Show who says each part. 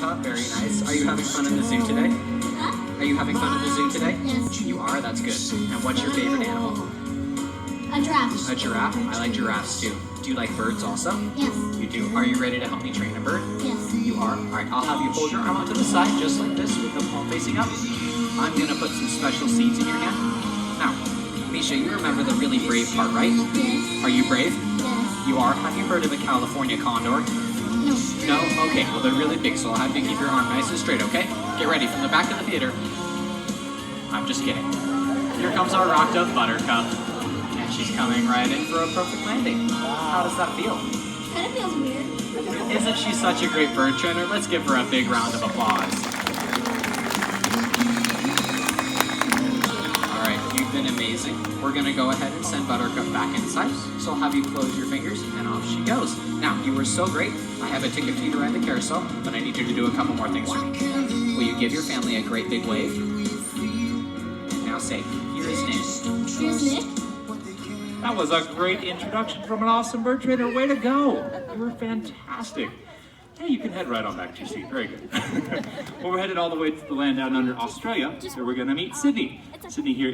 Speaker 1: top, very nice. Are you having fun in the zoo today?
Speaker 2: Huh?
Speaker 1: Are you having fun in the zoo today?
Speaker 2: Yes.
Speaker 1: You are? That's good. And what's your favorite animal?
Speaker 2: A giraffe.
Speaker 1: A giraffe? I like giraffes too. Do you like birds also?
Speaker 2: Yes.
Speaker 1: You do. Are you ready to help me train a bird?
Speaker 2: Yes.
Speaker 1: You are? Alright, I'll have you hold your arm out to the side, just like this, with the palm facing up. I'm gonna put some special seeds in your hand. Now, Misha, you remember the really brave part, right?
Speaker 2: Yes.
Speaker 1: Are you brave?
Speaker 2: Yes.
Speaker 1: You are? Have you heard of a California condor?
Speaker 2: No.
Speaker 1: No? Okay, well they're really big, so I'll have you keep your arm nice and straight, okay? Get ready, from the back of the theater. I'm just kidding. Here comes our rocked up buttercup. And she's coming right in for a perfect landing. How does that feel?
Speaker 2: Kind of feels weird.
Speaker 1: Isn't she such a great bird trainer? Let's give her a big round of applause. Alright, you've been amazing. We're gonna go ahead and send Buttercup back inside. So I'll have you close your fingers and off she goes. Now, you were so great. I have a ticket for you to ride the carousel, but I need you to do a couple more things for me. Will you give your family a great big wave? And now say, here is Nick.
Speaker 2: Here's Nick.
Speaker 3: That was a great introduction from an awesome bird trainer. Way to go. You were fantastic. Hey, you can head right on back to your seat. Very good. Well, we're headed all the way to the land down under Australia, where we're going to meet Sydney. Sydney here